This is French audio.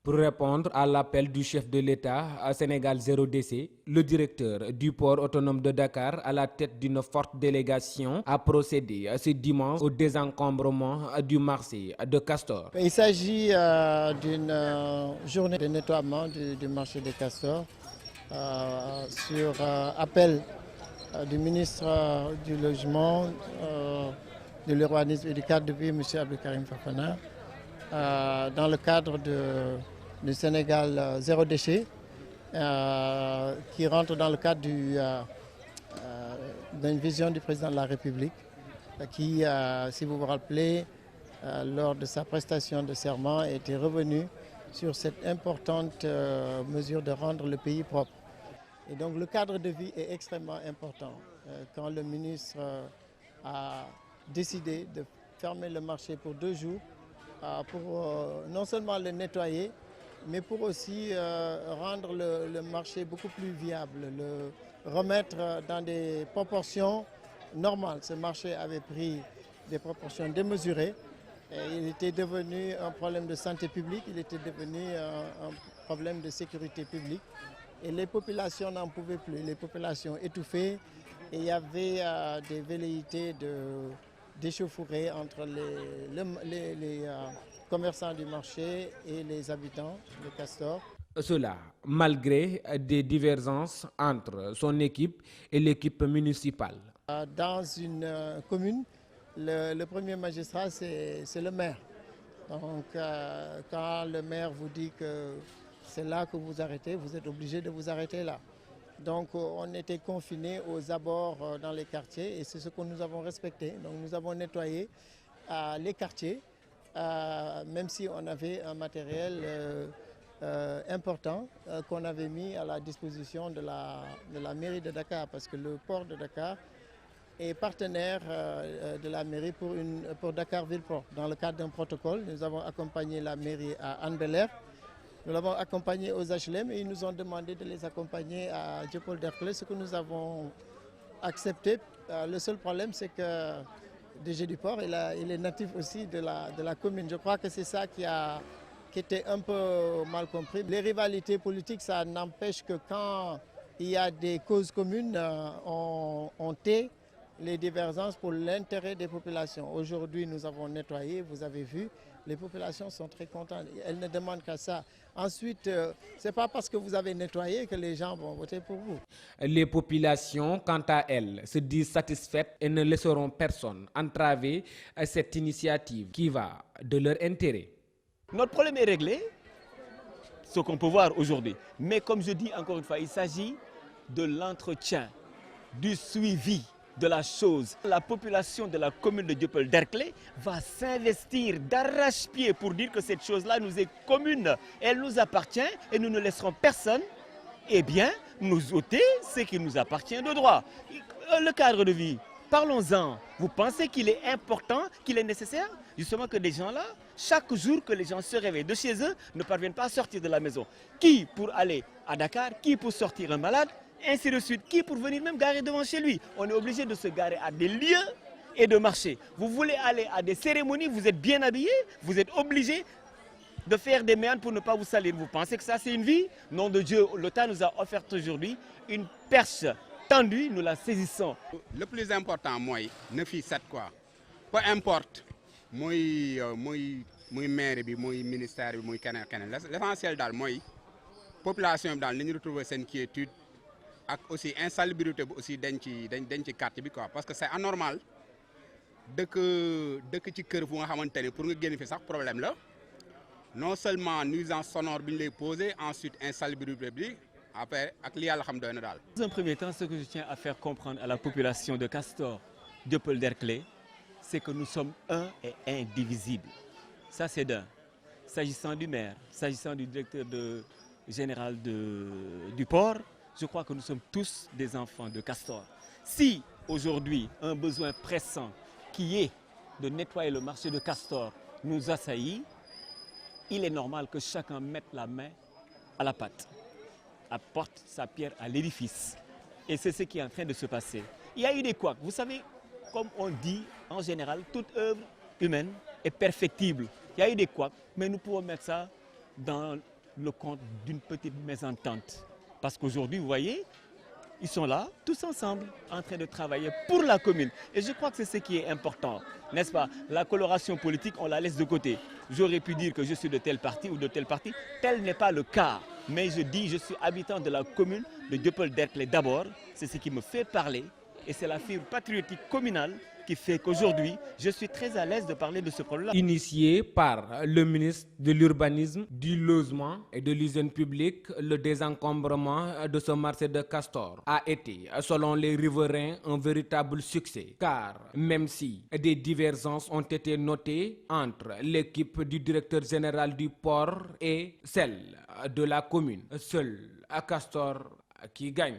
Pour répondre à l'appel du chef de l'État à Sénégal zéro décès, le directeur du port autonome de Dakar, à la tête d'une forte délégation, a procédé ce dimanche au désencombrement du marché de Castor. Il s'agit d'une journée de nettoiement du marché de Castor sur appel du ministre du Logement, de l'Urbanisme et du cadre de vie, M. Abdelkarim Fofana, dans le cadre du Sénégal zéro déchet, qui rentre dans le cadre d'une vision du président de la République, qui, si vous vous rappelez, lors de sa prestation de serment, était revenu sur cette importante mesure de rendre le pays propre. Et donc le cadre de vie est extrêmement important. Quand le ministre a décidé de fermer le marché pour 2 jours, pour non seulement le nettoyer, mais pour aussi rendre le marché beaucoup plus viable, le remettre dans des proportions normales. Ce marché avait pris des proportions démesurées. Il était devenu un problème de santé publique, il était devenu un problème de sécurité publique. Et les populations n'en pouvaient plus, les populations étouffées. Et il y avait des velléités d'échauffourée entre les commerçants du marché et les habitants de Castor. Cela malgré des divergences entre son équipe et l'équipe municipale. Dans une commune, le premier magistrat, c'est le maire. Donc, quand le maire vous dit que c'est là que vous arrêtez, vous êtes obligé de vous arrêter là. Donc, on était confinés aux abords dans les quartiers et c'est ce que nous avons respecté. Donc, nous avons nettoyé les quartiers, même si on avait un matériel important qu'on avait mis à la disposition de la mairie de Dakar, parce que le port de Dakar est partenaire de la mairie pour Dakar Ville-Port. Dans le cadre d'un protocole, nous avons accompagné la mairie à Hann Bel-Air, nous l'avons accompagné aux HLM et ils nous ont demandé de les accompagner à Dieuppeul-Derklé, ce que nous avons accepté. Le seul problème, c'est que DG du port, il est natif aussi de la commune. Je crois que c'est ça qui était un peu mal compris. Les rivalités politiques, ça n'empêche que quand il y a des causes communes, on tait les divergences pour l'intérêt des populations. Aujourd'hui, nous avons nettoyé, vous avez vu, les populations sont très contentes. Elles ne demandent qu'à ça. Ensuite, ce n'est pas parce que vous avez nettoyé que les gens vont voter pour vous. Les populations, quant à elles, se disent satisfaites et ne laisseront personne entraver cette initiative qui va de leur intérêt. Notre problème est réglé, ce qu'on peut voir aujourd'hui. Mais comme je dis encore une fois, il s'agit de l'entretien, du suivi de la chose. La population de la commune de Dieuppeul-Derklé va s'investir d'arrache-pied pour dire que cette chose-là nous est commune. Elle nous appartient et nous ne laisserons personne nous ôter ce qui nous appartient de droit. Le cadre de vie, parlons-en. Vous pensez qu'il est important, qu'il est nécessaire justement que des gens là, chaque jour que les gens se réveillent de chez eux, ne parviennent pas à sortir de la maison. Qui pour aller à Dakar, qui pour sortir un malade, ainsi de suite. Qui pour venir même garer devant chez lui. On est obligé de se garer à des lieux et de marcher. Vous voulez aller à des cérémonies, vous êtes bien habillé, vous êtes obligé de faire des méandres pour ne pas vous salir. Vous pensez que ça c'est une vie? Nom de Dieu, l'État nous a offert aujourd'hui une perche tendue, nous la saisissons. Le plus important, moi, ne fii set quoi. Peu importe, moi maire bi, moi ministère bi, moi keneen. L'essentiel daal mooy population bi daal nañu retrouver seen inquiétude ak aussi insalubrité aussi dañ ci quartier bi quoi, parce que c'est anormal dëkk ci kër fu nga xamante ne pour nga génn fi sax problème la. Non seulement nuisance sonore bi ñu lay poser, ensuite insalubrité bi. Dans un premier temps, ce que je tiens à faire comprendre à la population de Castor, Dieuppeul-Derklé, c'est que nous sommes un et indivisibles. Ça c'est d'un. S'agissant du maire, s'agissant du directeur général du port, je crois que nous sommes tous des enfants de Castor. Si aujourd'hui un besoin pressant qui est de nettoyer le marché de Castor nous assaillit, il est normal que chacun mette la main à la pâte, apporte sa pierre à l'édifice. Et c'est ce qui est en train de se passer. Il y a eu des couacs. Vous savez, comme on dit en général, toute œuvre humaine est perfectible. Il y a eu des couacs, mais nous pouvons mettre ça dans le compte d'une petite mésentente. Parce qu'aujourd'hui, vous voyez, ils sont là, tous ensemble, en train de travailler pour la commune. Et je crois que c'est ce qui est important, n'est-ce pas? La coloration politique, on la laisse de côté. J'aurais pu dire que je suis de tel parti ou de tel parti. Tel n'est pas le cas. Mais je dis, je suis habitant de la commune de Dieuppeul-Derklé d'abord. C'est ce qui me fait parler. Et c'est la fibre patriotique communale qui fait qu'aujourd'hui, je suis très à l'aise de parler de ce problème-là. Initié par le ministre de l'Urbanisme, du Logement et de l'Hygiène publique, le désencombrement de ce marché de Castor a été, selon les riverains, un véritable succès. Car même si des divergences ont été notées entre l'équipe du directeur général du port et celle de la commune, seul Castor qui gagne.